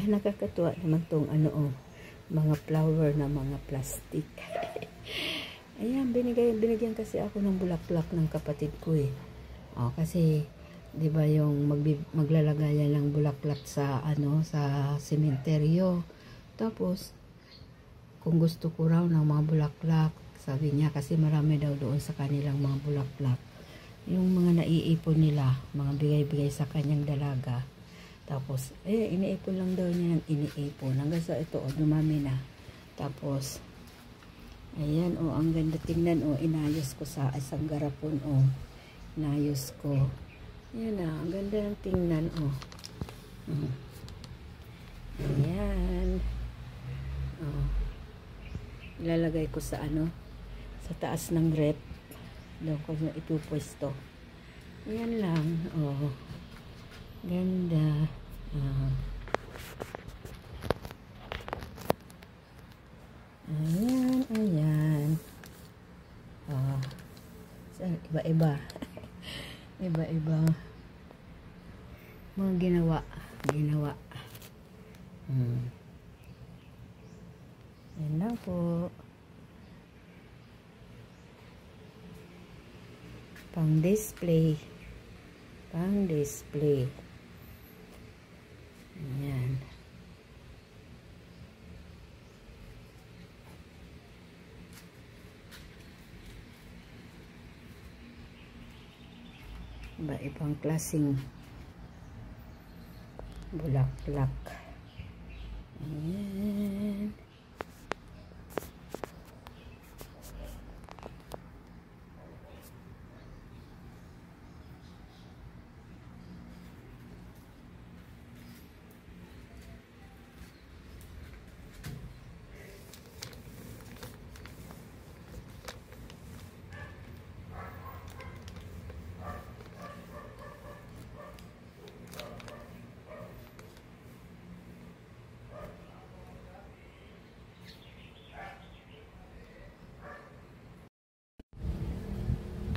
nakakatuwa naman tong ano, oh, mga flower na mga plastic. Ayan, binigyan kasi ako ng bulaklak ng kapatid ko eh. Oh, kasi 'di ba yung maglalagayan ng bulaklak sa ano, sa sementeryo. Tapos kung gusto ko raw ng mga bulaklak, sabi niya, kasi marami daw doon sa kanilang mga bulaklak. Yung mga naiipon nila, mga bigay-bigay sa kanyang dalaga. Tapos, iniipon lang daw niya ng iniipon. Hanggang sa ito, dumami na. Tapos, ayan, ang ganda tingnan, inayos ko sa isang garapon, inayos ko. Ayan ang ganda ng tingnan, Ayan. Ilalagay ko sa sa taas ng rep. Doon ko ipupwesto. Ayan lang, ganda. Ayan. Iba-iba. Iba-iba. Mga ginawa. Ayan lang po. Pang display. Ayan. Iba-ibang klaseng bulaklak. Ayan.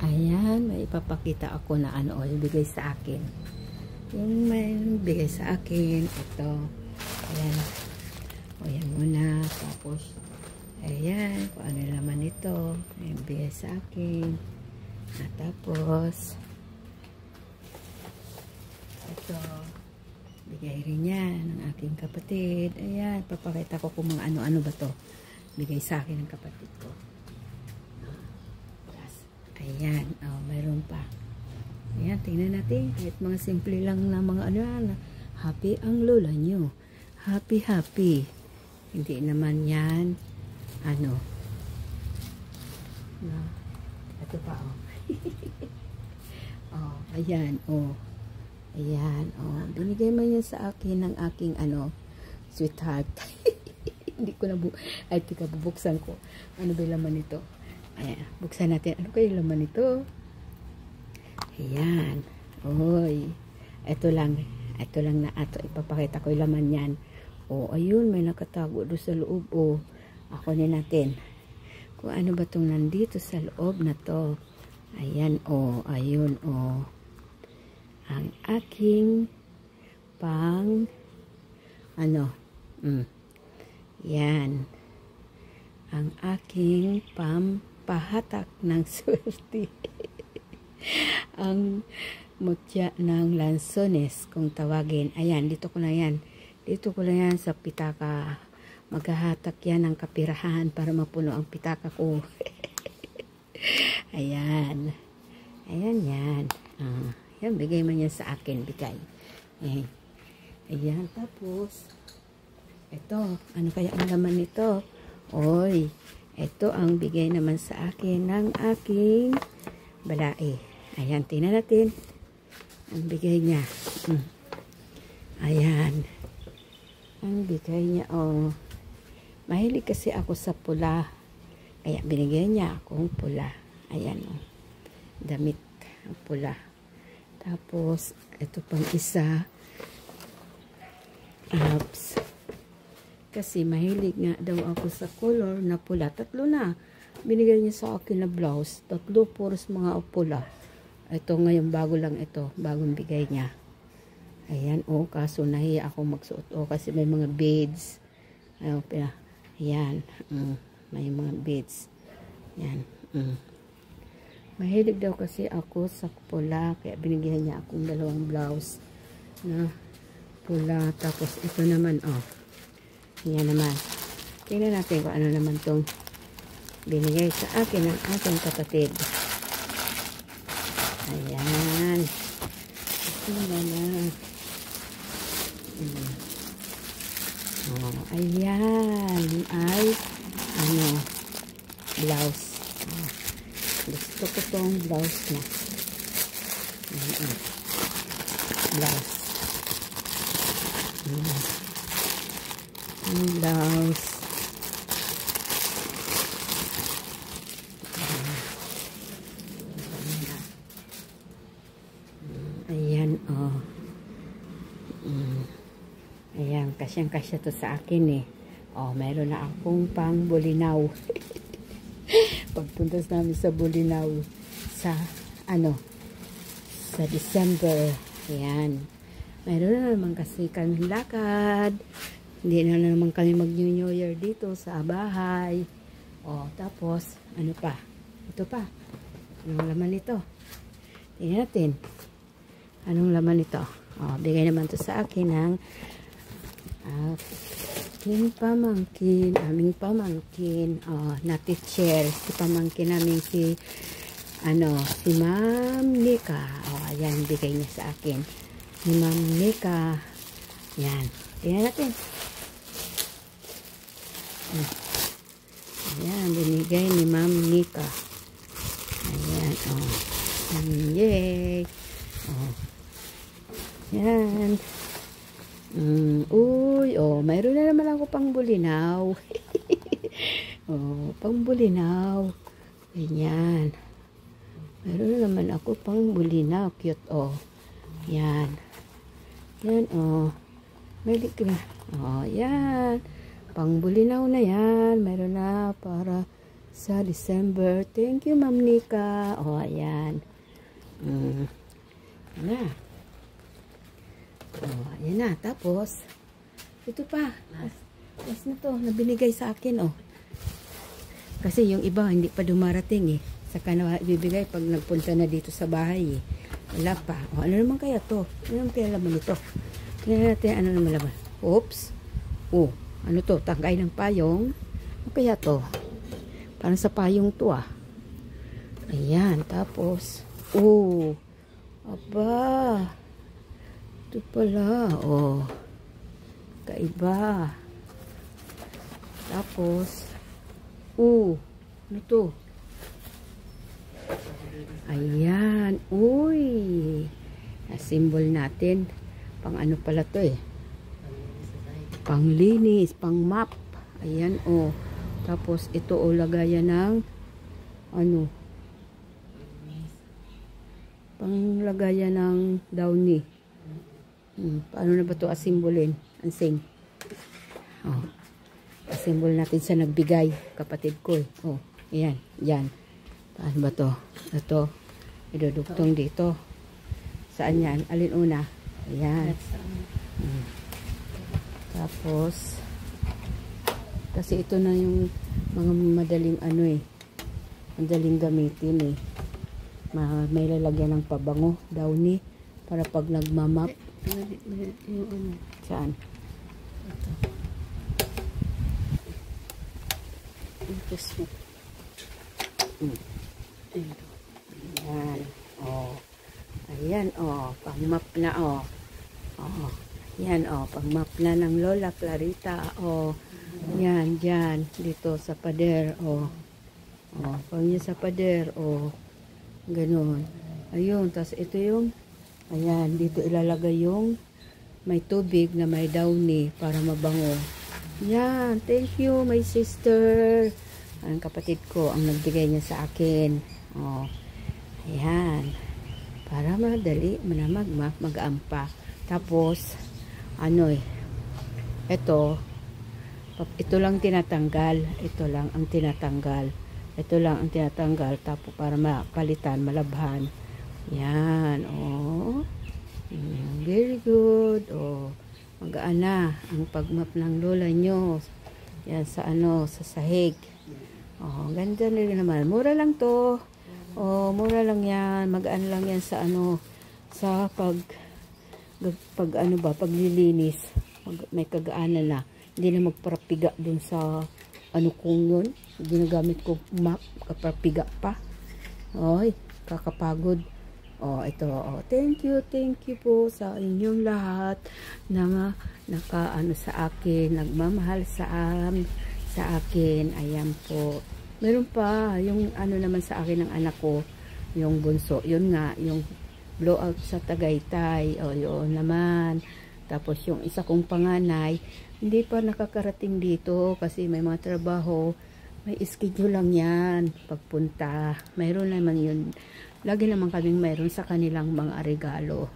Ayan, may ipapakita ako na ibigay sa akin. Yung may bigay sa akin, ito. Ayan. Ayan muna. Tapos, ayan, kung ano laman ito. Ayan, bigay sa akin. At tapos, ito, bigay rin yan ng aking kapatid. Ayan, papakita ko kung mga ano-ano ba to. Bigay sa akin ng kapatid ko. Ayan, mayroon pa. Ayan, tingnan natin. Kahit mga simple lang na mga happy ang lola nyo. Happy. Hindi naman yan, ito pa, ayan, ayan, binigay mo yan sa akin ng aking, sweetheart. Hindi ko na tika, bubuksan ko. Ano ba yung laman nito? Ayan, buksan natin. Ano kayo laman nito? Ayan. Ito lang na ipapakita ko yung laman yan. Ayun, may nakatago doon sa loob. Akunin natin. Kung ano ba itong nandito sa loob na to. Ayan, ayun, ang aking yan. Ang aking pahatak ng swerte. Ang mutya ng lansones kung tawagin. Ayan, dito ko na yan sa pitaka. Maghahatak yan ng kapirahan para mapuno ang pitaka ko. Ayan yan. Yan, bigay man yan sa akin, bigay. Ayan, tapos ito, ano kaya ang laman nito? Ito ang bigay naman sa akin ng aking balae. Ayan, tingnan natin. Ang bigay niya. Ayan. Ang bigay niya, mahilig kasi ako sa pula. Kaya binigay niya akong pula. Ayan, damit ang pula. Tapos, ito pang isa. Abs. Kasi mahilig nga daw ako sa color na pula. 3 na. Binigay niya sa akin na blouse. 3, puros mga pula. Ito ngayon, bago lang ito. Bagong bigay niya. Ayan, oh, kaso nahiya ako magsuot. Oh, kasi may mga beads. Ayan, may mga beads. Ayan, Mahilig daw kasi ako sa pula, kaya binigyan niya akong dalawang blouse na pula. Tapos ito naman, oh, yan naman. Tingnan natin kung ano naman tong binigay sa akin ng aking kapatid. Ayan. Tingnan na. Oh, ayan. Ay, ano, blouse. Oh, gusto ko tong blouse na. Blouse. Blouse. Ayan, oh. Ayan, kasyang-kasya to sa akin eh. Oh, meron na akong pang Bulinaw. Pagpuntas namin sa Bulinaw sa, sa December. Ayan. Meron na naman kasi kami lakad. Hindi na naman kami mag-New Year dito sa bahay. Oh, tapos, ano pa? Ito pa. Anong laman ito? Tingnan natin. Anong laman ito? Oh, bigay naman to sa akin ng aming pamangkin, oh, na teacher, si pamangkin namin si Ma'am Nika. Oh, ayan, bigay niya sa akin. Ni Ma'am Nika. Ayan. Tingnan natin. Ayan, binigay ni Ma'am Nika. Ayan, oh. Yay! Oh. Ayan. Uy, oh, mayroon na naman ako pang Bulinaw. Oh, pang Bulinaw. Ganyan. Mayroon na naman ako pang Bulinaw. Cute, oh. Yan. Yan, oh. May na. Oh, yan. Pang Bulinaw na yan. Mayroon na para sa December. Thank you, Ma'am Nika. Oh, ayan. Yan na. Oh, ayan na. Tapos, ito pa. Last na to, na binigay sa akin, oh. Kasi yung iba, hindi pa dumarating, eh. Saka na bibigay pag nagpunta na dito sa bahay, eh. Wala pa. Oh, ano naman kaya to? Ano naman kaya laman ito? Tingnan natin, ano naman laman? Oops. Oh, ano to? Tangkay ng payong. Ano kaya to? Parang sa payong to, ah. Ayan, tapos, oh. Aba. Ito pala, oh. Kaiba. Tapos, ano to? Ayan, uy. Symbol natin. Pang ano pala to eh. Pang linis, pang map. Ayan, oh. Tapos, ito, oh, lagayan ng, pang lagayan ng downy. Paano na ba ito asimbolin? Ansing. Oh. Asimbol natin sa nagbigay. Kapatid ko eh. Oh. Ayan. Yan. Paano ba ito? Ito. Idudugtong dito. Saan yan? Alin una? Ayan. Tapos, kasi ito na yung mga madaling madaling gamitin eh. May lalagyan ng pabango. Downy. Para pag nagmamap. Saan? Ito. Ayan. Oh. Ayan, oh. Pang-map na, oh. Oh. Ayan, oh. Pang-map na ng Lola Clarita. Oh. Ayan, dyan. Dito sa pader, oh. Oh. Pang yun sa pader, oh. Ganon. Ayun. Tapos ito yung ayan, dito ilalagay yung may tubig na may downy para mabango. Yan, thank you my sister. Ang kapatid ko ang nagbigay niya sa akin. Oh, ayan. Para madali, mag-aampa. Tapos, ito lang tinatanggal. Ito lang ang tinatanggal. Tapos para mapalitan, malabhan. Yan, oh. Very good. O, magaan na ang pagmap ng lola nyo. Yan sa sa sahig. O, ganda na rin naman. Mura lang to. O, mura lang yan. Magaan lang yan sa sa paglilinis. May kagaanan na. Hindi na magparapiga dun sa kung yun. Ginagamit ko map, kaparapiga pa. Oy, kakapagod. Oh, ito. Oh, thank you po sa inyong lahat na sa akin, nagmamahal sa akin. Ayan po. Meron pa yung naman sa akin ng anak ko, yung bunso. Yun nga, yung blowout sa Tagaytay. Oh, yun naman. Tapos yung isa kong panganay, hindi pa nakakarating dito kasi may mga trabaho. May schedule lang yan pagpunta. Mayroon naman yun. Lagi naman kaming mayroon sa kanilang mga regalo.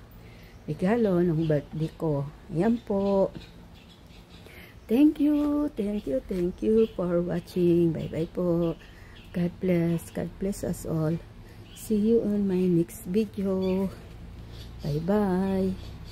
Regalo ng birthday ko. Ayan po. Thank you for watching. Bye-bye po. God bless us all. See you on my next video. Bye-bye.